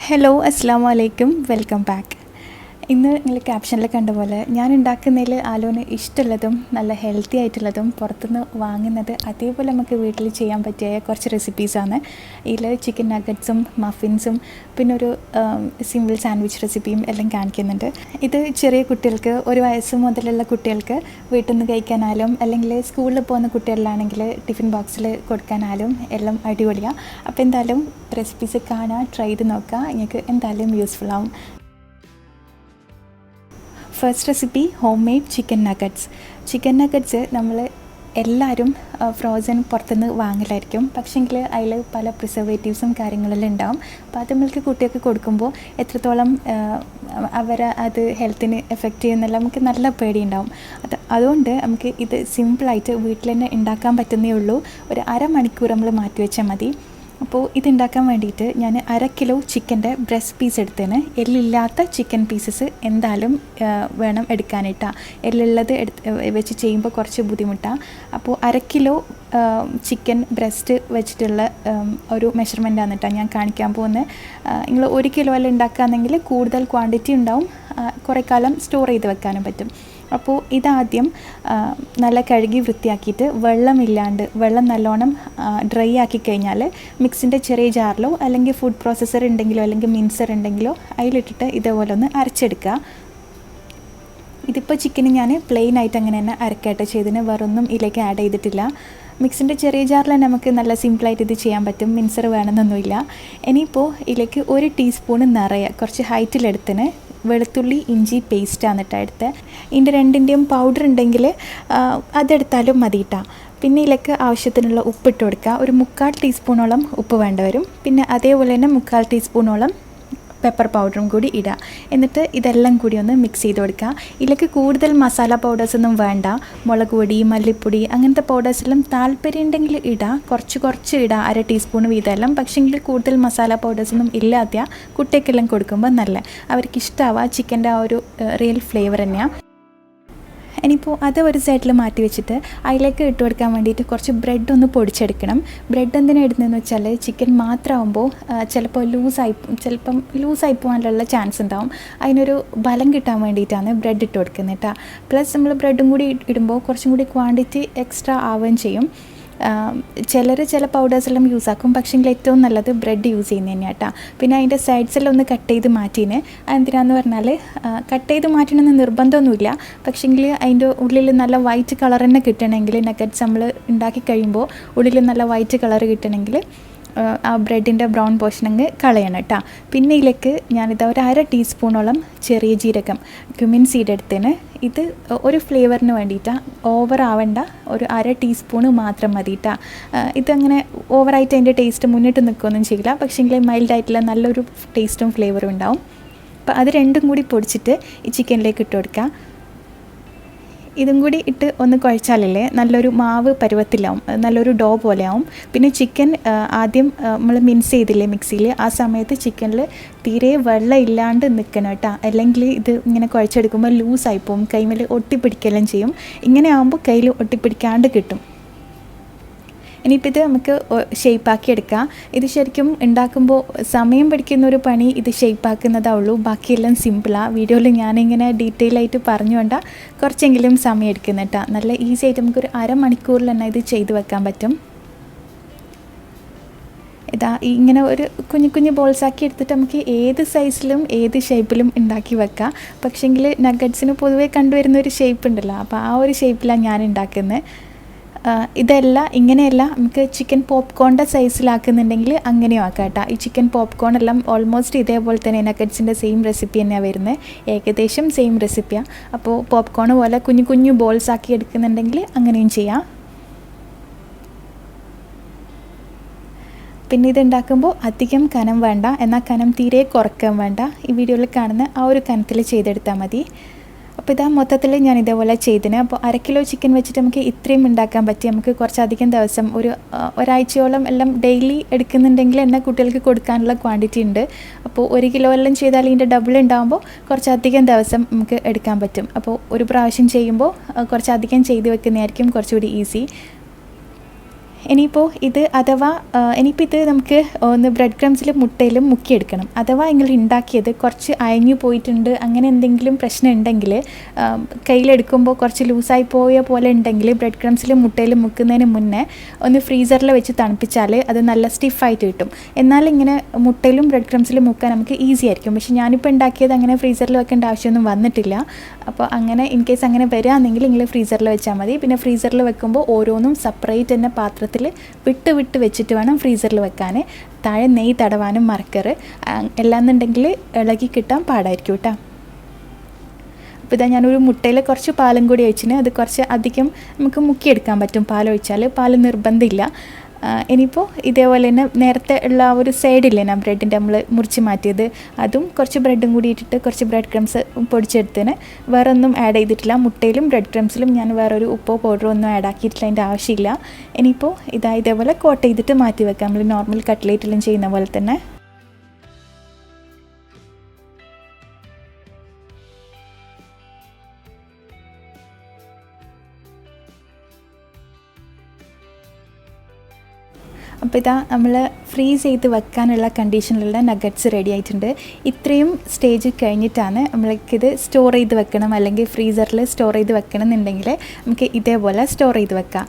Hello അസ്സാം വലൈക്കും welcome back. ഇന്ന് നിങ്ങൾ ക്യാപ്ഷനിൽ കണ്ട പോലെ ഞാൻ ഉണ്ടാക്കുന്നതിൽ ആലോന് ഇഷ്ടമുള്ളതും നല്ല ഹെൽത്തി ആയിട്ടുള്ളതും പുറത്തുനിന്ന് വാങ്ങുന്നത് അതേപോലെ നമുക്ക് വീട്ടിൽ ചെയ്യാൻ പറ്റിയ കുറച്ച് റെസിപ്പീസാണ്. ഇതിൽ ചിക്കൻ നഗറ്റ്സും മഫിൻസും പിന്നെ ഒരു സിമ്പിൾ സാൻഡ്വിച്ച് റെസിപ്പിയും എല്ലാം കാണിക്കുന്നുണ്ട്. ഇത് ചെറിയ കുട്ടികൾക്ക് 1 വയസ്സ് മുതലുള്ള കുട്ടികൾക്ക് വീട്ടിൽ നിന്ന് കഴിക്കാനായാലും അല്ലെങ്കിൽ സ്കൂളിൽ പോകുന്ന കുട്ടികളിലാണെങ്കിൽ ടിഫിൻ ബോക്സിൽ കൊടുക്കാനായാലും എല്ലാം അടിപൊളിയാണ്. അപ്പോൾ എന്തായാലും റെസിപ്പീസ് കാണാൻ ട്രൈ ചെയ്ത് നോക്കുക, നിങ്ങൾക്ക് എന്തായാലും യൂസ്ഫുൾ ആവും. First recipe home made chicken nuggets. Chicken nuggets നമ്മൾ എല്ലാവരും ഫ്രോസൺ പുറത്തുനിന്ന് വാങ്ങലായിരിക്കും, പക്ഷേങ്കിൽ അതിൽ പല പ്രിസർവേറ്റീവ്സും കാര്യങ്ങളെല്ലാം ഉണ്ടാവും. അപ്പോൾ അത് നമ്മൾക്ക് കുട്ടികൾക്ക് കൊടുക്കുമ്പോൾ എത്രത്തോളം അവരെ അത് ഹെൽത്തിന് എഫക്റ്റ് ചെയ്യുന്നുള്ള നമുക്ക് നല്ല പേടിയുണ്ടാവും. അതുകൊണ്ട് നമുക്ക് ഇത് സിമ്പിളായിട്ട് വീട്ടിൽ തന്നെ ഉണ്ടാക്കാൻ പറ്റുന്നേ ഉള്ളൂ. ഒരു അരമണിക്കൂർ നമ്മൾ മാറ്റി വെച്ചാൽ മതി. അപ്പോൾ ഇതുണ്ടാക്കാൻ വേണ്ടിയിട്ട് ഞാൻ 1/2 കിലോ ചിക്കൻ്റെ ബ്രസ്റ്റ് പീസ് എടുത്തതിന് എല്ലില്ലാത്ത ചിക്കൻ പീസസ് എന്തായാലും വേണം എടുക്കാനായിട്ടാണ്. എല്ലുള്ളത് വെച്ച് ചെയ്യുമ്പോൾ കുറച്ച് ബുദ്ധിമുട്ടാണ്. അപ്പോൾ 1/2 കിലോ ചിക്കൻ ബ്രസ്റ്റ് വെച്ചിട്ടുള്ള ഒരു മെഷർമെൻറ്റാണ് കേട്ടോ ഞാൻ കാണിക്കാൻ പോകുന്നത്. നിങ്ങൾ 1 കിലോ എല്ലാം ഉണ്ടാക്കുകയാണെങ്കിൽ കൂടുതൽ ക്വാണ്ടിറ്റി ഉണ്ടാവും, കുറേ കാലം സ്റ്റോർ ചെയ്ത് വെക്കാനും പറ്റും. അപ്പോൾ ഇതാദ്യം നല്ല കഴുകി വൃത്തിയാക്കിയിട്ട് വെള്ളം നല്ലോണം ഡ്രൈ ആക്കി കഴിഞ്ഞാൽ മിക്സിൻ്റെ ചെറിയ ജാറിലോ അല്ലെങ്കിൽ ഫുഡ് പ്രോസസ്സർ ഉണ്ടെങ്കിലോ അല്ലെങ്കിൽ മിൻസർ ഉണ്ടെങ്കിലോ അതിലിട്ടിട്ട് ഇതേപോലെ ഒന്ന് അരച്ചെടുക്കുക. ഇതിപ്പോൾ ചിക്കന് ഞാൻ പ്ലെയിൻ ആയിട്ട് അങ്ങനെ തന്നെ അരക്കായിട്ട് ചെയ്തതിന് വേറൊന്നും ഇതിലേക്ക് ആഡ് ചെയ്തിട്ടില്ല. മിക്സിൻ്റെ ചെറിയ ജാറിൽ തന്നെ നമുക്ക് നല്ല സിമ്പിളായിട്ട് ഇത് ചെയ്യാൻ പറ്റും, മിൻസർ വേണമെന്നൊന്നുമില്ല. ഇനിയിപ്പോൾ ഇതിലേക്ക് 1 ടീസ്പൂൺ നിറയെ കുറച്ച് ഹൈറ്റിലെടുത്തിന് വെളുത്തുള്ളി ഇഞ്ചി പേസ്റ്റാണ് കേട്ടോ എടുത്ത്. ഇതിൻ്റെ രണ്ടിൻ്റെയും പൗഡർ ഉണ്ടെങ്കിൽ അതെടുത്താലും മതിയിട്ടാ. പിന്നെ ഇതിലേക്ക് ആവശ്യത്തിനുള്ള ഉപ്പിട്ട് കൊടുക്കുക. ഒരു 1/4 ടീസ്പൂണോളം ഉപ്പ് വേണ്ട വരും. പിന്നെ അതേപോലെ തന്നെ 1/4 ടീസ്പൂണോളം പെപ്പർ പൗഡറും കൂടി ഇടുക. എന്നിട്ട് ഇതെല്ലാം കൂടി ഒന്ന് മിക്സ് ചെയ്ത് കൊടുക്കുക. ഇതിലേക്ക് കൂടുതൽ മസാല പൗഡേഴ്സൊന്നും വേണ്ട. മുളക് പൊടി, മല്ലിപ്പൊടി അങ്ങനത്തെ പൗഡേഴ്സെല്ലാം താല്പര്യം ഉണ്ടെങ്കിൽ ഇടാം, കുറച്ച് ഇടാം, 1/2 ടീസ്പൂൺ വീതമെല്ലാം. പക്ഷേങ്കിൽ കൂടുതൽ മസാല പൗഡേഴ്സൊന്നും ഇല്ലാത്ത കുട്ടികൾക്കെല്ലാം കൊടുക്കുമ്പോൾ നല്ല അവർക്ക് ഇഷ്ടമാവുക ചിക്കൻ്റെ ആ ഒരു റിയൽ ഫ്ലേവർ തന്നെയാണ്. ഇനിയിപ്പോൾ അത് ഒരു സൈഡിൽ മാറ്റി വെച്ചിട്ട് അതിലേക്ക് ഇട്ട് കൊടുക്കാൻ വേണ്ടിയിട്ട് കുറച്ച് ബ്രെഡ് ഒന്ന് പൊടിച്ചെടുക്കണം. ബ്രെഡ് എന്തിനാണ് ഇടുന്നതെന്ന് വെച്ചാൽ ചിക്കൻ മാത്രമാകുമ്പോൾ ചിലപ്പം ലൂസായി പോകാനുള്ള ചാൻസ് ഉണ്ടാവും. അതിനൊരു ബലം കിട്ടാൻ വേണ്ടിയിട്ടാണ് ബ്രെഡ് ഇട്ട് കൊടുക്കുന്നത് കേട്ടോ. പ്ലസ് നമ്മൾ ബ്രെഡും കൂടി ഇടുമ്പോൾ കുറച്ചും കൂടി ക്വാണ്ടിറ്റി എക്സ്ട്രാ ആവുകയും ചെയ്യും. ചില പൗഡേഴ്സെല്ലാം യൂസ് ആക്കും, പക്ഷേങ്കിൽ ഏറ്റവും നല്ലത് ബ്രെഡ് യൂസ് ചെയ്യുന്നത് തന്നെയാണ് കേട്ടോ. പിന്നെ അതിൻ്റെ സൈഡ്സെല്ലാം ഒന്ന് കട്ട് ചെയ്ത് മാറ്റീന്. എന്തിനാന്ന് പറഞ്ഞാൽ കട്ട് ചെയ്ത് മാറ്റണമെന്ന് നിർബന്ധമൊന്നുമില്ല, പക്ഷേങ്കിൽ അതിൻ്റെ ഉള്ളിൽ നല്ല വൈറ്റ് കളർ തന്നെ കിട്ടണമെങ്കിൽ നഗറ്റ്സ് നമ്മൾ ഉണ്ടാക്കി കഴിയുമ്പോൾ ഉള്ളിൽ നല്ല വൈറ്റ് കളർ കിട്ടണമെങ്കിൽ ആ ബ്രെഡിൻ്റെ ബ്രൗൺ പോർഷൻ അങ്ങ് കളയണം കേട്ടോ. പിന്നെ ഇതിലേക്ക് ഞാനിത് 1/2 ടീസ്പൂണോളം ചെറിയ ജീരകം ക്യുമിൻ സീഡ് എടുത്തതിന്. ഇത് ഒരു ഫ്ലേവറിന് വേണ്ടിയിട്ടാണ്, ഓവർ ആവണ്ട, ഒരു 1/2 ടീസ്പൂണ് മാത്രം മതി കേട്ടോ. ഇതങ്ങനെ ഓവറായിട്ട് അതിൻ്റെ ടേസ്റ്റ് മുന്നിട്ട് നിൽക്കുകയൊന്നും ചെയ്യില്ല, പക്ഷേങ്കിൽ മൈൽഡായിട്ടുള്ള നല്ലൊരു ടേസ്റ്റും ഫ്ലേവറും ഉണ്ടാവും. അപ്പോൾ അത് രണ്ടും കൂടി പൊടിച്ചിട്ട് ഈ ചിക്കനിലേക്ക് ഇട്ട് കൊടുക്കുക. ഇതും കൂടി ഇട്ട് ഒന്ന് കുഴച്ചാലല്ലേ നല്ലൊരു മാവ് പരുവത്തിലാവും, നല്ലൊരു ഡോ പോലെയാവും. പിന്നെ ചിക്കൻ ആദ്യം നമ്മൾ മിൻസ് ചെയ്തില്ലേ മിക്സിയിൽ, ആ സമയത്ത് ചിക്കനിൽ തീരെ വെള്ളം ഇല്ലാണ്ട് നിൽക്കണം കേട്ടോ. അല്ലെങ്കിൽ ഇത് ഇങ്ങനെ കുഴച്ചെടുക്കുമ്പോൾ ലൂസായി പോകും, കൈമേൽ ഒട്ടിപ്പിടിക്കെല്ലാം ചെയ്യും. ഇങ്ങനെ ആകുമ്പോൾ കയ്യിൽ ഒട്ടിപ്പിടിക്കാണ്ട് കിട്ടും. ഇനിയിപ്പോൾ ഇത് നമുക്ക് ഷേപ്പാക്കി എടുക്കാം. ഇത് ശരിക്കും ഉണ്ടാക്കുമ്പോൾ സമയം പിടിക്കുന്നൊരു പണി ഇത് ഷേപ്പാക്കുന്നതേ ഉള്ളൂ, ബാക്കിയെല്ലാം സിമ്പിളാണ്. വീഡിയോയിൽ ഞാനിങ്ങനെ ഡീറ്റെയിൽ ആയിട്ട് പറഞ്ഞുകൊണ്ടാ കുറച്ചെങ്കിലും സമയം എടുക്കുന്നത് കേട്ടോ. നല്ല ഈസി ആയിട്ട് നമുക്കൊരു അരമണിക്കൂറിൽ തന്നെ ഇത് ചെയ്ത് വെക്കാൻ പറ്റും. ഇതാ ഇങ്ങനെ ഒരു കുഞ്ഞു ബോൾസാക്കി എടുത്തിട്ട് നമുക്ക് ഏത് സൈസിലും ഏത് ഷേപ്പിലും ഉണ്ടാക്കി വെക്കാം. പക്ഷേങ്കിൽ നഗറ്റ്സിന് പൊതുവേ കണ്ടുവരുന്ന ഒരു ഷേപ്പ് ഉണ്ടല്ലോ, അപ്പോൾ ആ ഒരു ഷേപ്പിലാണ് ഞാൻ ഉണ്ടാക്കുന്നത്. ഇങ്ങനെയല്ല നമുക്ക് ചിക്കൻ പോപ്കോണിൻ്റെ സൈസിലാക്കുന്നുണ്ടെങ്കിൽ അങ്ങനെയും ആക്കാം കേട്ടോ. ഈ ചിക്കൻ പോപ്കോൺ എല്ലാം ഓൾമോസ്റ്റ് ഇതേപോലെ തന്നെ നഗറ്റ്സിൻ്റെ സെയിം റെസിപ്പി തന്നെയാണ് വരുന്നത്, ഏകദേശം സെയിം റെസിപ്പിയാണ്. അപ്പോൾ പോപ്കോൺ പോലെ കുഞ്ഞു ബോൾസ് ആക്കി എടുക്കുന്നുണ്ടെങ്കിൽ അങ്ങനെയും ചെയ്യാം. പിന്നെ ഇത് ഉണ്ടാക്കുമ്പോൾ അധികം കനം വേണ്ട, എന്നാൽ കനം തീരെ കുറക്കാൻ വേണ്ട. ഈ വീഡിയോയിൽ കാണുന്ന ആ ഒരു കനത്തിൽ ചെയ്തെടുത്താൽ മതി. അപ്പോൾ ഇതാ മൊത്തത്തിൽ ഞാൻ ഇതേപോലെ ചെയ്തിന്. അപ്പോൾ 1/2 കിലോ ചിക്കൻ വെച്ചിട്ട് നമുക്ക് ഇത്രയും ഉണ്ടാക്കാൻ പറ്റി. നമുക്ക് കുറച്ചധികം ദിവസം ഒരാഴ്ചയോളം എല്ലാം ഡെയിലി എടുക്കുന്നുണ്ടെങ്കിൽ തന്നെ കുട്ടികൾക്ക് കൊടുക്കാനുള്ള ക്വാണ്ടിറ്റി ഉണ്ട്. അപ്പോൾ 1 കിലോ എല്ലാം ചെയ്താൽ ഇതിൻ്റെ ഡബിൾ ഉണ്ടാകുമ്പോൾ കുറച്ചധികം ദിവസം നമുക്ക് എടുക്കാൻ പറ്റും. അപ്പോൾ ഒരു പ്രാവശ്യം ചെയ്യുമ്പോൾ കുറച്ചധികം ചെയ്ത് വെക്കുന്നതായിരിക്കും കുറച്ചുകൂടി ഈസി. ഇനിയിപ്പോൾ ഇത് അഥവാ ഇനിയിപ്പോൾ ഇത് നമുക്ക് ഒന്ന് ബ്രെഡ് ക്രംസിലും മുട്ടയിലും മുക്കിയെടുക്കണം. അഥവാ നിങ്ങൾ ഉണ്ടാക്കിയത് കുറച്ച് അയഞ്ഞു പോയിട്ടുണ്ട്, അങ്ങനെ എന്തെങ്കിലും പ്രശ്നം ഉണ്ടെങ്കിൽ, കയ്യിലെടുക്കുമ്പോൾ കുറച്ച് ലൂസായി പോയ പോലെ ഉണ്ടെങ്കിൽ ബ്രെഡ് ക്രംസിലും മുട്ടയിലും മുക്കുന്നതിന് മുന്നേ ഒന്ന് ഫ്രീസറിൽ വെച്ച് തണുപ്പിച്ചാൽ അത് നല്ല സ്റ്റിഫായിട്ട് കിട്ടും. എന്നാൽ ഇങ്ങനെ മുട്ടയിലും ബ്രെഡ് ക്രംസിലും മുക്കാൻ നമുക്ക് ഈസി ആയിരിക്കും. പക്ഷേ ഞാനിപ്പോൾ ഉണ്ടാക്കിയത് അങ്ങനെ ഫ്രീസറിൽ വെക്കേണ്ട ആവശ്യമൊന്നും വന്നിട്ടില്ല. അപ്പോൾ അങ്ങനെ ഇൻ കേസ് അങ്ങനെ വരികയാണെങ്കിൽ നിങ്ങൾ ഫ്രീസറിൽ വെച്ചാൽ മതി. പിന്നെ ഫ്രീസറിൽ വെക്കുമ്പോൾ ഓരോന്നും സെപ്പറേറ്റ് തന്നെ പാത്രത്തിൽ വിട്ട് വെച്ചിട്ട് വേണം ഫ്രീസറിൽ വെക്കാൻ. താഴെ നെയ്യ് തടവാനും മറക്കരുത്. എല്ലാന്നുണ്ടെങ്കിൽ ഇളകി കിട്ടാൻ പാടായിരിക്കും കേട്ടോ. അപ്പോൾ ഇതാ ഞാനൊരു മുട്ടയിൽ കുറച്ച് പാലും കൂടി ഒഴിച്ചിന്. അത് കുറച്ച് അധികം നമുക്ക് മുക്കിയെടുക്കാൻ പറ്റും പാലൊഴിച്ചാൽ. പാൽ നിർബന്ധമില്ല. ഇനിയിപ്പോൾ ഇതേപോലെ തന്നെ നേരത്തെ ഉള്ള ആ ഒരു സൈഡില്ലേ ഞാൻ ബ്രെഡിൻ്റെ നമ്മൾ മുറിച്ച് മാറ്റിയത്, അതും കുറച്ച് ബ്രെഡും കൂടി ഇട്ടിട്ട് കുറച്ച് ബ്രെഡ് ക്രംസ് പൊടിച്ചെടുത്തതിന്. വേറെ ഒന്നും ആഡ് ചെയ്തിട്ടില്ല. മുട്ടയിലും ബ്രെഡ് ക്രംസിലും ഞാൻ വേറൊരു ഉപ്പോ പൗഡറോ ഒന്നും ആഡ് ആക്കിയിട്ടില്ല, അതിൻ്റെ ആവശ്യമില്ല. ഇനിയിപ്പോൾ ഇതേപോലെ കോട്ട് ചെയ്തിട്ട് മാറ്റി വെക്കാം, നമ്മൾ നോർമൽ കട്ട്ലേറ്റെല്ലാം ചെയ്യുന്ന പോലെ തന്നെ. അപ്പോൾ ഇതാ നമ്മൾ ഫ്രീസ് ചെയ്ത് വെക്കാനുള്ള കണ്ടീഷനിലുള്ള നഗറ്റ്സ് റെഡി ആയിട്ടുണ്ട്. ഇത്രയും സ്റ്റേജ് കഴിഞ്ഞിട്ടാണ് നമ്മൾക്കിത് സ്റ്റോർ ചെയ്ത് വെക്കണം, അല്ലെങ്കിൽ ഫ്രീസറിൽ സ്റ്റോർ ചെയ്ത് വെക്കണം എന്നുണ്ടെങ്കിൽ നമുക്ക് ഇതേപോലെ സ്റ്റോർ ചെയ്ത് വെക്കാം.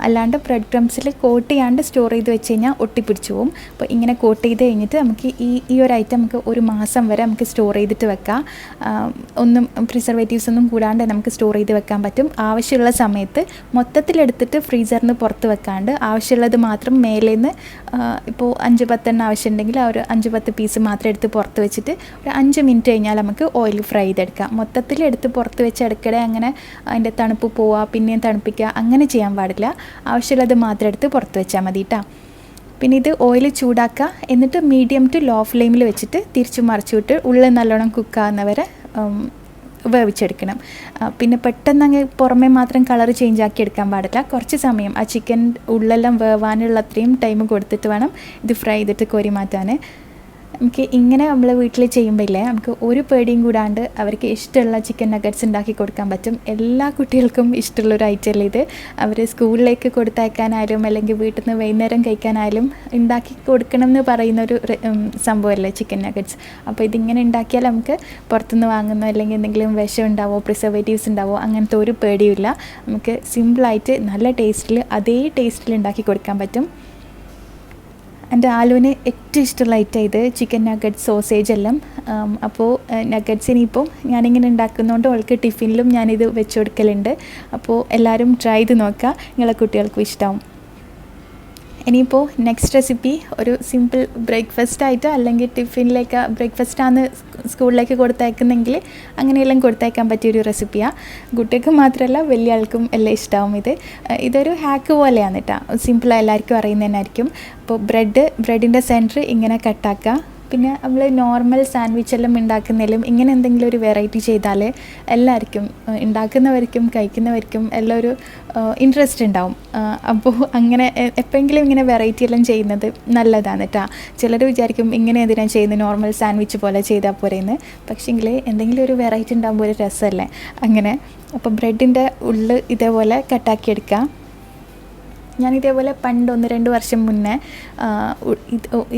അല്ലാണ്ട് ബ്രെഡ് ക്രംസിൽ കോട്ട് ചെയ്യാണ്ട് സ്റ്റോർ ചെയ്ത് വെച്ച് കഴിഞ്ഞാൽ ഒട്ടിപ്പിടിച്ച് പോകും. അപ്പോൾ ഇങ്ങനെ കോട്ട് ചെയ്ത് കഴിഞ്ഞിട്ട് നമുക്ക് ഈ ഒരു ഐറ്റം നമുക്ക് ഒരു മാസം വരെ നമുക്ക് സ്റ്റോർ ചെയ്തിട്ട് വെക്കാം. ഒന്നും പ്രിസർവേറ്റീവ്സ് ഒന്നും കൂടാണ്ട് നമുക്ക് സ്റ്റോർ ചെയ്ത് വെക്കാൻ പറ്റും. ആവശ്യമുള്ള സമയത്ത് മൊത്തത്തിലെടുത്തിട്ട് ഫ്രീസറിൽ നിന്ന് പുറത്ത് വെക്കാണ്ട് ആവശ്യമുള്ളത് മാത്രം മേലെ ഇപ്പോൾ 5-10 ആവശ്യമുണ്ടെങ്കിൽ ആ ഒരു 5-10 പീസ് മാത്രം എടുത്ത് പുറത്ത് വെച്ചിട്ട് ഒരു 5 മിനിറ്റ് കഴിഞ്ഞാൽ നമുക്ക് ഓയിൽ ഫ്രൈ ചെയ്തെടുക്കാം. മൊത്തത്തിൽ എടുത്ത് പുറത്ത് വെച്ച് ഇടയ്ക്കിടെ അങ്ങനെ അതിൻ്റെ തണുപ്പ് പോവുക, പിന്നെയും തണുപ്പിക്കുക, അങ്ങനെ ചെയ്യാൻ പാടില്ല. ആവശ്യമുള്ളത് മാത്രം എടുത്ത് പുറത്ത് വെച്ചാൽ മതി കേട്ടോ. പിന്നെ ഇത് ഓയിൽ ചൂടാക്കുക, എന്നിട്ട് മീഡിയം ടു ലോ ഫ്ലെയിമിൽ വെച്ചിട്ട് തിരിച്ചു മറിച്ചു വിട്ട് ഉള്ളിൽ നല്ലോണം കുക്കാവുന്നവരെ വേവിച്ചെടുക്കണം. പിന്നെ പെട്ടെന്ന് അങ്ങ് പുറമേ മാത്രം കളർ ചേഞ്ച് ആക്കി എടുക്കാൻ പാടില്ല. കുറച്ച് സമയം ആ ചിക്കൻ ഉള്ളെല്ലാം വേവാനുള്ള അത്രയും ടൈം കൊടുത്തിട്ട് വേണം ഇത് ഫ്രൈ ചെയ്തിട്ട് കോരി മാറ്റാൻ. നമുക്ക് ഇങ്ങനെ നമ്മൾ വീട്ടിൽ ചെയ്യുമ്പോൾ ഇല്ലേ, നമുക്ക് ഒരു പേടിയും കൂടാണ്ട് അവർക്ക് ഇഷ്ടമുള്ള ചിക്കൻ നഗറ്റ്സ് ഉണ്ടാക്കി കൊടുക്കാൻ പറ്റും. എല്ലാ കുട്ടികൾക്കും ഇഷ്ടമുള്ളൊരു ഐറ്റം അല്ലേ ഇത്. അവർ സ്കൂളിലേക്ക് കൊടുത്തയക്കാനായാലും അല്ലെങ്കിൽ വീട്ടിൽ നിന്ന് വൈകുന്നേരം കഴിക്കാനായാലും ഉണ്ടാക്കി കൊടുക്കണം എന്ന് പറയുന്നൊരു സംഭവമല്ലേ ചിക്കൻ നഗറ്റ്സ്. അപ്പോൾ ഇതിങ്ങനെ ഉണ്ടാക്കിയാൽ നമുക്ക് പുറത്തുനിന്ന് വാങ്ങുന്നോ അല്ലെങ്കിൽ എന്തെങ്കിലും വിഷം ഉണ്ടാവോ, പ്രിസർവേറ്റീവ്സ് ഉണ്ടാവോ, അങ്ങനത്തെ ഒരു പേടിയുമില്ല. നമുക്ക് സിമ്പിളായിട്ട് നല്ല ടേസ്റ്റിൽ അതേ ടേസ്റ്റിൽ ഉണ്ടാക്കി കൊടുക്കാൻ പറ്റും. എൻ്റെ ആലുവിന് ഏറ്റവും ഇഷ്ടമുള്ള ഐറ്റം ഇത് ചിക്കൻ നഗറ്റ്സ്, സോസേജ് എല്ലാം. അപ്പോൾ നഗറ്റ്സ് ഇനിയിപ്പോൾ ഞാനിങ്ങനെ ഉണ്ടാക്കുന്നതുകൊണ്ട് അവൾക്ക് ടിഫിനിലും ഞാനിത് വെച്ച് കൊടുക്കലുണ്ട്. അപ്പോൾ എല്ലാവരും ട്രൈ ചെയ്ത് നോക്കുക, നിങ്ങളെ കുട്ടികൾക്കും ഇഷ്ടമാവും. ഇനിയിപ്പോൾ നെക്സ്റ്റ് റെസിപ്പി ഒരു സിമ്പിൾ ബ്രേക്ക്ഫാസ്റ്റ് അല്ലെങ്കിൽ ടിഫിനിലേക്ക് ബ്രേക്ക്ഫാസ്റ്റാണ് സ്കൂളിലേക്ക് കൊടുത്തയക്കുന്നെങ്കിൽ അങ്ങനെയെല്ലാം കൊടുത്തയക്കാൻ പറ്റിയൊരു റെസിപ്പിയാണ്. കുട്ടികൾക്ക് മാത്രമല്ല വലിയ ആൾക്കും എല്ലാം ഇഷ്ടമാവും. ഇതൊരു ഹാക്ക് പോലെയാണ് കേട്ടോ. സിമ്പിളായി എല്ലാവർക്കും അറിയുന്നതന്നായിരിക്കും. അപ്പോൾ ബ്രെഡിൻ്റെ സെൻറ്റർ ഇങ്ങനെ കട്ടാക്കുക. പിന്നെ നമ്മൾ നോർമൽ സാൻഡ്വിച്ചെല്ലാം ഉണ്ടാക്കുന്നതിലും ഇങ്ങനെ എന്തെങ്കിലും ഒരു വെറൈറ്റി ചെയ്താൽ എല്ലാവർക്കും, ഉണ്ടാക്കുന്നവർക്കും കഴിക്കുന്നവർക്കും എല്ലാം ഒരു ഇൻട്രസ്റ്റ് ഉണ്ടാവും. അപ്പോൾ അങ്ങനെ എപ്പോഴെങ്കിലും ഇങ്ങനെ വെറൈറ്റി എല്ലാം ചെയ്യുന്നത് നല്ലതാണ് കേട്ടോ. ചിലർ വിചാരിക്കും ഇങ്ങനെ എന്തിനാണ് ചെയ്യുന്നത്, നോർമൽ സാൻഡ്വിച്ച് പോലെ ചെയ്താൽ പോരെയെന്ന്. പക്ഷേങ്കിൽ എന്തെങ്കിലും ഒരു വെറൈറ്റി ഉണ്ടാകുമ്പോൾ ഒരു രസമല്ലേ അങ്ങനെ. അപ്പോൾ ബ്രെഡിൻ്റെ ഉള്ളിൽ ഇതേപോലെ കട്ടാക്കിയെടുക്കുക. ഞാനിതേപോലെ പണ്ട് 1-2 വർഷം മുന്നേ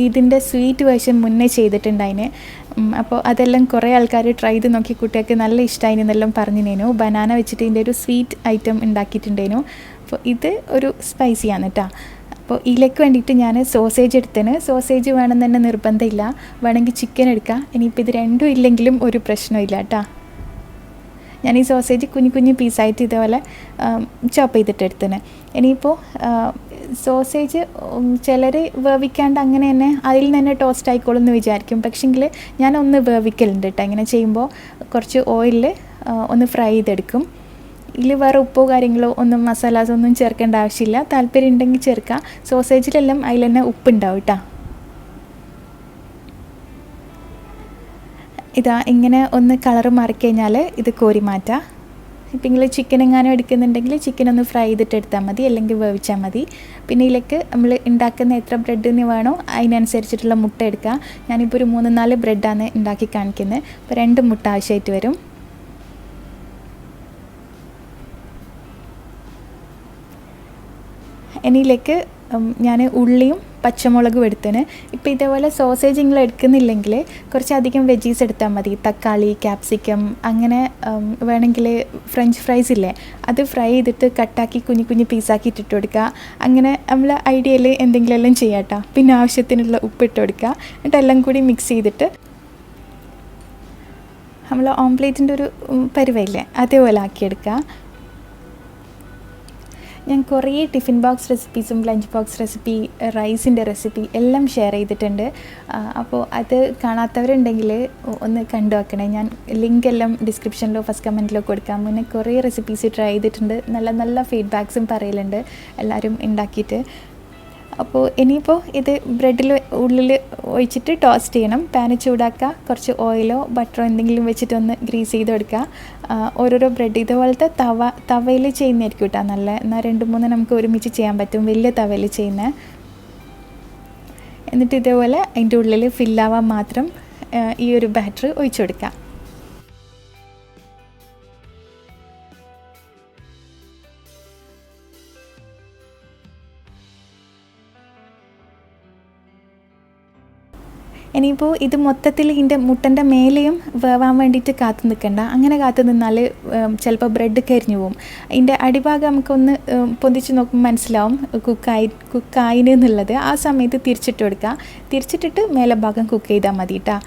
ഇതിൻ്റെ സ്വീറ്റ് വേർഷൻ മുന്നേ ചെയ്തിട്ടുണ്ടായിന്. അപ്പോൾ അതെല്ലാം കുറേ ആൾക്കാർ ട്രൈ ചെയ്ത് നോക്കി, കുട്ടികൾക്ക് നല്ല ഇഷ്ടമായി എന്നെല്ലാം പറഞ്ഞിനേനു. ബനാന വെച്ചിട്ട് ഇതിൻ്റെ ഒരു സ്വീറ്റ് ഐറ്റം ഉണ്ടാക്കിയിട്ടുണ്ടേനു. അപ്പോൾ ഇത് ഒരു സ്പൈസിയാണ് കേട്ടോ. അപ്പോൾ ഇതിലേക്ക് വേണ്ടിയിട്ട് ഞാൻ സോസേജ് എടുത്തതിന്. സോസേജ് വേണമെന്ന് തന്നെ നിർബന്ധമില്ല, വേണമെങ്കിൽ ചിക്കൻ എടുക്കാം. ഇനിയിപ്പോൾ ഇത് രണ്ടും ഇല്ലെങ്കിലും ഒരു പ്രശ്നമില്ല കേട്ടോ. ഞാൻ ഈ സോസേജ് കുഞ്ഞു പീസായിട്ട് ഇതേപോലെ ചോപ്പ് ചെയ്തിട്ട് എടുത്തതിന്. ഇനിയിപ്പോൾ സോസേജ് ചിലർ വേവിക്കാണ്ട് അങ്ങനെ തന്നെ അതിൽ തന്നെ ടോസ്റ്റ് ആയിക്കോളും എന്ന് വിചാരിക്കും. പക്ഷേങ്കിൽ ഞാനൊന്ന് വേവിക്കലുണ്ട് കേട്ടോ. ഇങ്ങനെ ചെയ്യുമ്പോൾ കുറച്ച് ഓയിലിൽ ഒന്ന് ഫ്രൈ ചെയ്തെടുക്കും. ഇതിൽ വേറെ ഉപ്പോ കാര്യങ്ങളോ ഒന്നും മസാലാസ് ഒന്നും ചേർക്കേണ്ട ആവശ്യമില്ല. താല്പര്യം ഉണ്ടെങ്കിൽ ചേർക്കാം. സോസേജിലെല്ലാം അതിൽ തന്നെ ഉപ്പുണ്ടാവും കേട്ടോ. ഇതാ ഇങ്ങനെ ഒന്ന് കളറ് മാറിക്കഴിഞ്ഞാൽ ഇത് കോരി മാറ്റാം. ഇപ്പം നിങ്ങൾ ചിക്കൻ എങ്ങാനും എടുക്കുന്നുണ്ടെങ്കിൽ ചിക്കൻ ഒന്ന് ഫ്രൈ ചെയ്തിട്ട് എടുത്താൽ മതി, അല്ലെങ്കിൽ വേവിച്ചാൽ മതി. പിന്നെ ഇതിലേക്ക് നമ്മൾ ഉണ്ടാക്കുന്ന എത്ര ബ്രെഡിന് വേണോ അതിനനുസരിച്ചിട്ടുള്ള മുട്ട എടുക്കുക. ഞാനിപ്പോൾ ഒരു 3-4 ബ്രെഡാണ് ഉണ്ടാക്കി കാണിക്കുന്നത്. അപ്പോൾ 2 മുട്ട ആവശ്യമായിട്ട് വരും. ഇനിയിലേക്ക് ഞാൻ ഉള്ളിയും പച്ചമുളകും എടുത്തിന്. ഇപ്പോൾ ഇതേപോലെ സോസേജ് നിങ്ങൾ എടുക്കുന്നില്ലെങ്കിൽ കുറച്ചധികം വെജീസ് എടുത്താൽ മതി. തക്കാളി, ക്യാപ്സിക്കം, അങ്ങനെ വേണമെങ്കിൽ ഫ്രഞ്ച് ഫ്രൈസ് ഇല്ലേ, അത് ഫ്രൈ ചെയ്തിട്ട് കട്ടാക്കി കുഞ്ഞു കുഞ്ഞു പീസാക്കി ഇട്ടിട്ട് കൊടുക്കുക. അങ്ങനെ നമ്മൾ ഐഡിയയിൽ എന്തെങ്കിലും എല്ലാം ചെയ്യാം കേട്ടോ. പിന്നെ ആവശ്യത്തിനുള്ള ഉപ്പിട്ട് കൊടുക്കുക. എന്നിട്ട് എല്ലാം കൂടി മിക്സ് ചെയ്തിട്ട് നമ്മൾ ഓംപ്ലേറ്റിൻ്റെ ഒരു പരുവയില്ലേ, അതേപോലെ ആക്കിയെടുക്കുക. ഞാൻ കുറേ ടിഫിൻ ബോക്സ് റെസിപ്പീസും ലഞ്ച് ബോക്സ് റെസിപ്പി, റൈസിൻ്റെ റെസിപ്പി എല്ലാം ഷെയർ ചെയ്തിട്ടുണ്ട്. അപ്പോൾ അത് കാണാത്തവരുണ്ടെങ്കിൽ ഒന്ന് കണ്ടു വെക്കണേ. ഞാൻ ലിങ്ക് എല്ലാം ഡിസ്ക്രിപ്ഷനിലോ ഫസ്റ്റ് കമൻറ്റിലോ കൊടുക്കാം. മുന്നേ കുറേ റെസിപ്പീസ് ട്രൈ ചെയ്തിട്ടുണ്ട്. നല്ല നല്ല ഫീഡ്ബാക്സും പറയലുണ്ട് എല്ലാവരും ഉണ്ടാക്കിയിട്ട്. അപ്പോൾ ഇനിയിപ്പോൾ ഇത് ബ്രെഡിൽ ഉള്ളിൽ ഒഴിച്ചിട്ട് ടോസ്റ്റ് ചെയ്യണം. പാന് ചൂടാക്കുക, കുറച്ച് ഓയിലോ ബട്ടറോ എന്തെങ്കിലും വെച്ചിട്ടൊന്ന് ഗ്രീസ് ചെയ്ത് കൊടുക്കുക. ഓരോരോ ബ്രെഡ് ഇതുപോലത്തെ തവയിൽ ചെയ്യുന്നതായിരിക്കും കേട്ടോ നല്ല. എന്നാൽ 2-3 നമുക്ക് ഒരുമിച്ച് ചെയ്യാൻ പറ്റും, വലിയ തവയിൽ ചെയ്യുന്നത്. എന്നിട്ട് ഇതേപോലെ അതിൻ്റെ ഉള്ളിൽ ഫില്ലാവാൻ മാത്രം ഈ ഒരു ബാറ്റർ ഒഴിച്ചു കൊടുക്കുക. ഇനിയിപ്പോൾ ഇത് മൊത്തത്തിൽ ഇതിൻ്റെ മുട്ടൻ്റെ മേലെയും വേവാൻ വേണ്ടിയിട്ട് കാത്തു നിൽക്കണ്ട. അങ്ങനെ കാത്തു നിന്നാൽ ചിലപ്പോൾ ബ്രെഡ് കരിഞ്ഞു പോകും. ഇതിൻ്റെ അടിഭാഗം നമുക്കൊന്ന് പൊന്തിച്ച് നോക്കുമ്പോൾ മനസ്സിലാവും കുക്കായിന് എന്നുള്ളത്. ആ സമയത്ത് തിരിച്ചിട്ട് കൊടുക്കുക. തിരിച്ചിട്ടിട്ട് മേലെ ഭാഗം കുക്ക് ചെയ്താൽ മതി കേട്ടോ.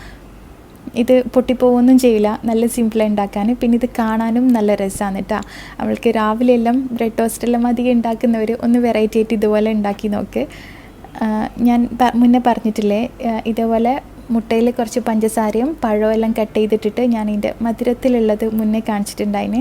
ഇത് പൊട്ടിപ്പോവൊന്നും ചെയ്യില്ല, നല്ല സിമ്പിളായി ഉണ്ടാക്കാൻ. പിന്നെ ഇത് കാണാനും നല്ല രസമാണ് കേട്ടോ. നമ്മൾക്ക് രാവിലെ എല്ലാം ബ്രെഡ് ടോസ്റ്റെല്ലാം അധികം ഉണ്ടാക്കുന്നവർ ഒന്ന് വെറൈറ്റി ആയിട്ട് ഇതുപോലെ ഉണ്ടാക്കി നോക്ക്. ഞാൻ മുന്നേ പറഞ്ഞിട്ടില്ലേ, ഇതേപോലെ മുട്ടയിൽ കുറച്ച് പഞ്ചസാരയും പഴവും എല്ലാം കട്ട് ചെയ്തിട്ടിട്ട് ഞാൻ ഇതിൻ്റെ മധുരത്തിലുള്ളത് മുന്നേ കാണിച്ചിട്ടുണ്ടായിന്.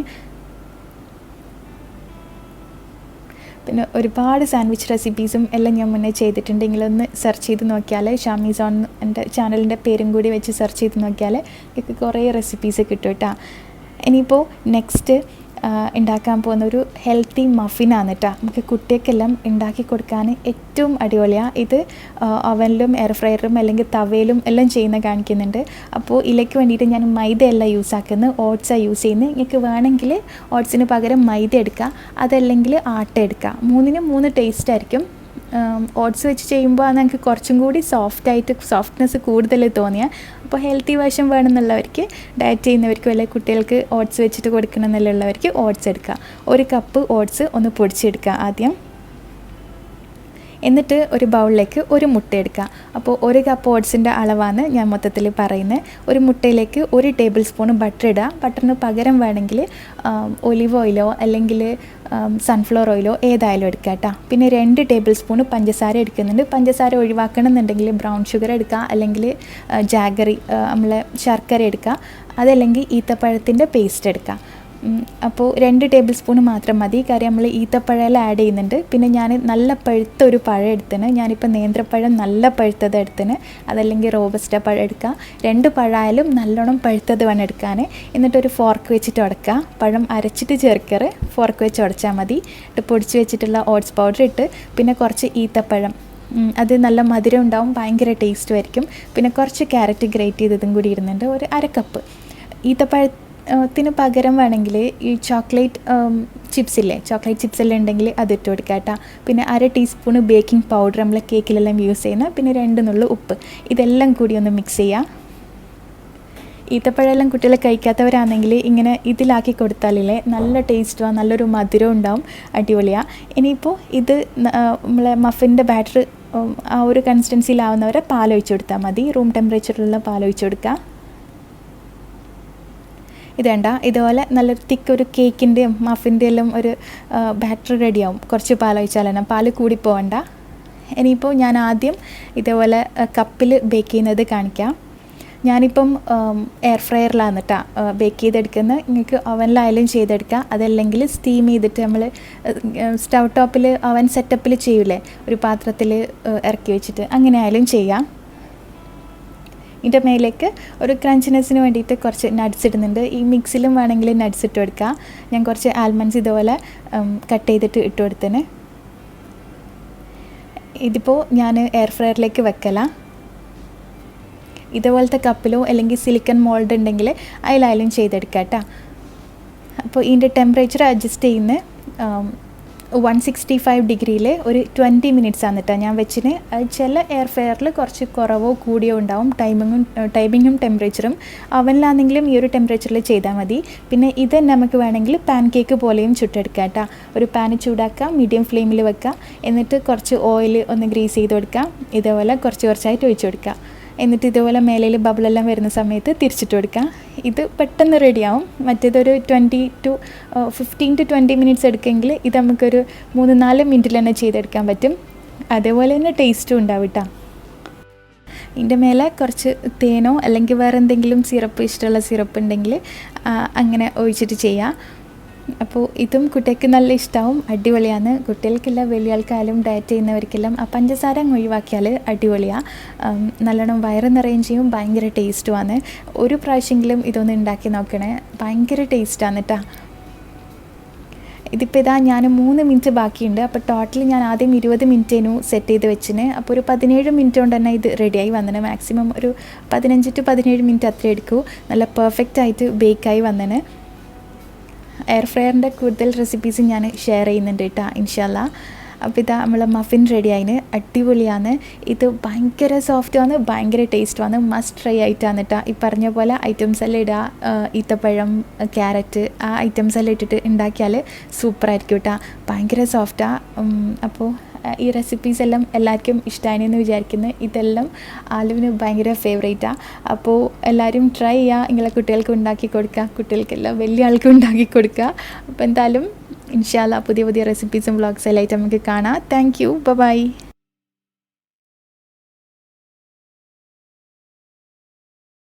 പിന്നെ ഒരുപാട് സാൻഡ്വിച്ച് റെസിപ്പീസും എല്ലാം ഞാൻ മുന്നേ ചെയ്തിട്ടുണ്ട്. നിങ്ങളൊന്ന് സെർച്ച് ചെയ്ത് നോക്കിയാൽ, ഷാമീസ് ഓൺ എൻ്റെ ചാനലിൻ്റെ പേരും കൂടി വെച്ച് സെർച്ച് ചെയ്ത് നോക്കിയാൽ എനിക്ക് കുറേ റെസിപ്പീസ് കിട്ടും കേട്ടോ. ഇനിയിപ്പോൾ നെക്സ്റ്റ് ഉണ്ടാക്കാൻ പോകുന്ന ഒരു ഹെൽത്തി മഫിനാണ് കേട്ടോ. നമുക്ക് കുട്ടികൾക്കെല്ലാം ഉണ്ടാക്കി കൊടുക്കാൻ ഏറ്റവും അടിപൊളിയാണ്. ഇത് ഓവനിലും എയർ ഫ്രയറിലും അല്ലെങ്കിൽ തവയിലും എല്ലാം ചെയ്യുന്ന കാണിക്കുന്നുണ്ട്. അപ്പോൾ ഇതിലേക്ക് വേണ്ടിയിട്ട് ഞാൻ മൈദയല്ല യൂസ് ആക്കുന്നത്, ഓട്സാണ് യൂസ് ചെയ്യുന്നത്. നിങ്ങൾക്ക് വേണമെങ്കിൽ ഓട്സിന് പകരം മൈദ എടുക്കുക, അതല്ലെങ്കിൽ ആട്ട എടുക്കുക. 3നും 3 ടേസ്റ്റ് ആയിരിക്കും. ഓട്സ് വെച്ച് ചെയ്യുമ്പോൾ അത് നമുക്ക് കുറച്ചും കൂടി സോഫ്റ്റ്നെസ് കൂടുതൽ തോന്നിയ. അപ്പോൾ ഹെൽത്തി വേർഷൻ വേണമെന്നുള്ളവർക്ക്, ഡയറ്റ് ചെയ്യുന്നവർക്കും അല്ലെങ്കിൽ കുട്ടികൾക്ക് ഓട്സ് വെച്ചിട്ട് കൊടുക്കണമെന്നുള്ളവർക്ക് ഓട്സ് എടുക്കുക. 1 കപ്പ് ഓട്സ് ഒന്ന് പൊടിച്ചെടുക്കുക ആദ്യം. എന്നിട്ട് ഒരു ബൗളിലേക്ക് 1 മുട്ട എടുക്കുക. അപ്പോൾ 1 കപ്പ് ഓട്സിൻ്റെ അളവാണ് ഞാൻ മൊത്തത്തിൽ പറയുന്നത്. 1 മുട്ടയിലേക്ക് 1 ടേബിൾ സ്പൂൺ ബട്ടർ ഇടുക. ബട്ടറിന് പകരം വേണമെങ്കിൽ ഒലിവ് ഓയിലോ അല്ലെങ്കിൽ സൺഫ്ലവർ ഓയിലോ ഏതായാലും എടുക്കുക കേട്ടോ. പിന്നെ 2 ടേബിൾ സ്പൂൺ പഞ്ചസാര എടുക്കുന്നുണ്ട്. പഞ്ചസാര ഒഴിവാക്കണമെന്നുണ്ടെങ്കിൽ ബ്രൗൺ ഷുഗർ എടുക്കുക, അല്ലെങ്കിൽ ജാഗറി നമ്മളെ ശർക്കര എടുക്കുക, അതല്ലെങ്കിൽ ഈത്തപ്പഴത്തിൻ്റെ പേസ്റ്റ് എടുക്കുക. അപ്പോൾ 2 ടേബിൾ സ്പൂൺ മാത്രം മതി. കാര്യം നമ്മൾ ഈത്തപ്പഴമെല്ലാം ആഡ് ചെയ്യുന്നുണ്ട്. പിന്നെ ഞാൻ നല്ല പഴുത്ത ഒരു പഴം എടുത്തിന്. ഞാനിപ്പോൾ നേന്ത്രപ്പഴം നല്ല പഴുത്തത് എടുത്തിന്, അതല്ലെങ്കിൽ റോബസ്റ്റ പഴം എടുക്കുക. 2 പഴമായാലും നല്ലോണം പഴുത്തത് വേണം എടുക്കാൻ. എന്നിട്ടൊരു ഫോർക്ക് വെച്ചിട്ട് ഉടക്കുക. പഴം അരച്ചിട്ട് ചേർക്കറ്, ഫോർക്ക് വെച്ച് ഉടച്ചാൽ മതി. പൊടിച്ച് വെച്ചിട്ടുള്ള ഓട്സ് പൗഡർ ഇട്ട്, പിന്നെ കുറച്ച് ഈത്തപ്പഴം, അത് നല്ല മധുരം ഉണ്ടാവും, ഭയങ്കര ടേസ്റ്റും ആയിരിക്കും. പിന്നെ കുറച്ച് ക്യാരറ്റ് ഗ്രേറ്റ് ചെയ്തതും കൂടി ഇടുന്നുണ്ട്. ഒരു 1 കപ്പ്. ഈത്തപ്പഴത്തിന് പകരം വേണമെങ്കിൽ ഈ ചോക്ലേറ്റ് ചിപ്സ് എല്ലാം ഉണ്ടെങ്കിൽ അതിട്ട് കൊടുക്കുക കേട്ടോ. പിന്നെ 1/2 ടീസ്പൂണ് ബേക്കിംഗ് പൗഡർ, നമ്മൾ കേക്കിലെല്ലാം യൂസ് ചെയ്യുന്ന. പിന്നെ 2 നുള്ളു ഉപ്പ്. ഇതെല്ലാം കൂടി ഒന്ന് മിക്സ് ചെയ്യുക. ഈത്തപ്പഴമെല്ലാം കുട്ടികൾ കഴിക്കാത്തവരാണെങ്കിൽ ഇങ്ങനെ ഇതിലാക്കി കൊടുത്താലേ നല്ല ടേസ്റ്റുമാണ്, നല്ലൊരു മധുരം ഉണ്ടാവും, അടിപൊളിയാണ്. ഇനിയിപ്പോൾ ഇത് നമ്മളെ മഫിൻ്റെ ബാറ്റർ ആ ഒരു കൺസിസ്റ്റൻസിയിലാവുന്നവരെ പാലൊഴിച്ച് കൊടുത്താൽ മതി. റൂം ടെമ്പറേച്ചറിലുള്ള പാലൊഴിച്ച് കൊടുക്കുക. ഇതേണ്ട ഇതുപോലെ നല്ലൊരു തിക്ക് ഒരു കേക്കിൻ്റെയും മഫിൻ്റെ എല്ലാം ഒരു ബാറ്റർ റെഡിയാവും. കുറച്ച് പാലൊഴിച്ചാൽ തന്നെ, പാല് കൂടി പോകണ്ട. ഇനിയിപ്പോൾ ഞാൻ ആദ്യം ഇതേപോലെ കപ്പിൽ ബേക്ക് ചെയ്യുന്നത് കാണിക്കാം. ഞാനിപ്പം എയർ ഫ്രയറിലാണ് കേട്ടോ ബേക്ക് ചെയ്തെടുക്കുന്നത്. നിങ്ങൾക്ക് അവനിലായാലും ചെയ്തെടുക്കുക, അതല്ലെങ്കിൽ സ്റ്റീം ചെയ്തിട്ട് നമ്മൾ സ്റ്റൗ ടോപ്പിൽ അവൻ സെറ്റപ്പിൽ ചെയ്യൂലേ, ഒരു പാത്രത്തിൽ ഇറക്കി വെച്ചിട്ട്, അങ്ങനെ ആയാലും ചെയ്യാം. ഇതിൻ്റെ മേലേക്ക് ഒരു ക്രഞ്ചിനെസ്സിന് വേണ്ടിയിട്ട് കുറച്ച് നട്ട്സ് ഇടുന്നുണ്ട്. ഈ മിക്സിലും വേണമെങ്കിൽ നട്ട്സ് ഇട്ട് കൊടുക്കുക. ഞാൻ കുറച്ച് ആൽമണ്ട്സ് ഇതുപോലെ കട്ട് ചെയ്തിട്ട് ഇട്ട് കൊടുത്തതിന്. ഇതിപ്പോൾ ഞാൻ എയർ ഫ്രയറിലേക്ക് വെക്കലാണ്. ഇതുപോലത്തെ കപ്പിലോ അല്ലെങ്കിൽ സിലിക്കൺ മോൾഡ് ഉണ്ടെങ്കിൽ അതിലായാലും ചെയ്തെടുക്കാം കേട്ടോ. അപ്പോൾ ഇതിൻ്റെ ടെമ്പറേച്ചർ അഡ്ജസ്റ്റ് ചെയ്യുന്ന 165 ഡിഗ്രിയിൽ ഒരു 20 മിനിറ്റ്സ് ആണ് കേട്ടോ ഞാൻ വെച്ചിന്. ചില എയർ ഫ്രയറിൽ കുറച്ച് കുറവോ കൂടിയോ ഉണ്ടാവും ടൈമിങ്ങും ടെമ്പറേച്ചറും. അവനിലാണെങ്കിലും ഈ ഒരു ടെമ്പറേച്ചറിൽ ചെയ്താൽ മതി. പിന്നെ ഇത് നമുക്ക് വേണമെങ്കിൽ പാൻ കേക്ക് പോലെയും ചുട്ടെടുക്കാം കേട്ടോ. ഒരു പാന് ചൂടാക്കാം, മീഡിയം ഫ്ലെയിമിൽ വെക്കുക, എന്നിട്ട് കുറച്ച് ഓയിൽ ഒന്ന് ഗ്രീസ് ചെയ്ത് കൊടുക്കുക. ഇതേപോലെ കുറച്ചായിട്ട് ഒഴിച്ചു കൊടുക്കുക. എന്നിട്ട് ഇതുപോലെ മേലയിൽ ബബിളെല്ലാം വരുന്ന സമയത്ത് തിരിച്ചിട്ട് കൊടുക്കുക. ഇത് പെട്ടെന്ന് റെഡിയാവും. മറ്റേതൊരു 15 to 20 മിനിറ്റ്സ് എടുക്കുമെങ്കിൽ ഇത് നമുക്കൊരു 3-4 മിനിറ്റിൽ തന്നെ ചെയ്തെടുക്കാൻ പറ്റും. അതേപോലെ തന്നെ ടേസ്റ്റും ഉണ്ടാവും കേട്ടോ. ഇതിൻ്റെ മേലെ കുറച്ച് തേനോ അല്ലെങ്കിൽ വേറെ എന്തെങ്കിലും സിറപ്പ്, ഇഷ്ടമുള്ള സിറപ്പ് ഉണ്ടെങ്കിൽ അങ്ങനെ ഒഴിച്ചിട്ട് ചെയ്യാം. അപ്പോൾ ഇതും കുട്ടികൾക്ക് നല്ല ഇഷ്ടമാവും. അടിപൊളിയാണ്. കുട്ടികൾക്കെല്ലാം വലിയ ആൾക്കാരും ഡയറ്റ് ചെയ്യുന്നവർക്കെല്ലാം ആ പഞ്ചസാര അങ്ങ് ഒഴിവാക്കിയാൽ അടിപൊളിയാണ്. നല്ലോണം വയറ് നിറയും ചെയ്യും. ഭയങ്കര ടേസ്റ്റുമാണ്. ഒരു പ്രാവശ്യമെങ്കിലും ഇതൊന്ന് ഉണ്ടാക്കി നോക്കണേ. ഭയങ്കര ടേസ്റ്റാണ് കേട്ടോ. ഇതിപ്പോൾ ഇതാ ഞാൻ 3 മിനിറ്റ് ബാക്കിയുണ്ട്. അപ്പോൾ ടോട്ടൽ ഞാൻ ആദ്യം 20 മിനിറ്റേനു സെറ്റ് ചെയ്ത് വെച്ചിന്. അപ്പോൾ ഒരു 17 മിനിറ്റ് കൊണ്ട് തന്നെ ഇത് റെഡിയായി വന്നിന്. മാക്സിമം ഒരു 15 to 17 മിനിറ്റ് അത്രേ എടുക്കൂ. നല്ല പെർഫെക്റ്റ് ആയിട്ട് ബേക്കായി വന്നിന്. എയർ ഫ്രയറിൻ്റെ കൂടുതൽ റെസിപ്പീസ് ഞാൻ ഷെയർ ചെയ്യുന്നുണ്ട് കേട്ടോ ഇൻഷാല്ലാ. അപ്പോൾ ഇതാ നമ്മളെ മഫിൻ റെഡി ആയിന്. അടിപൊളിയാണ്. ഇത് ഭയങ്കര സോഫ്റ്റുമാണ്, ഭയങ്കര ടേസ്റ്റുമാണ്. മസ്റ്റ് ട്രൈ ആയിട്ടാണ് കേട്ടോ. ഈ പറഞ്ഞ പോലെ ഐറ്റംസ് എല്ലാം ഇടുക. ഈത്തപ്പഴം, ക്യാരറ്റ്, ആ ഐറ്റംസ് എല്ലാം ഇട്ടിട്ട് ഉണ്ടാക്കിയാൽ സൂപ്പറായിരിക്കും കേട്ടോ. ഭയങ്കര സോഫ്റ്റാണ്. അപ്പോൾ ഈ റെസിപ്പീസ് എല്ലാം എല്ലാവർക്കും ഇഷ്ടമായെന്ന് വിചാരിക്കുന്നു. ഇതെല്ലാം ആലുവിന് ഭയങ്കര ഫേവറേറ്റാണ്. അപ്പോൾ എല്ലാവരും ട്രൈ ചെയ്യുക. നിങ്ങളെ കുട്ടികൾക്ക് ഉണ്ടാക്കി കൊടുക്കുക. കുട്ടികൾക്കെല്ലാം വലിയ ആൾക്കും ഉണ്ടാക്കി കൊടുക്കുക. അപ്പോൾ എന്തായാലും ഇൻഷാല്ലാ പുതിയ റെസിപ്പീസും വ്ളോഗ്സ് എല്ലാം ആയിട്ട് നമുക്ക് കാണാം. Thank you. ബൈ.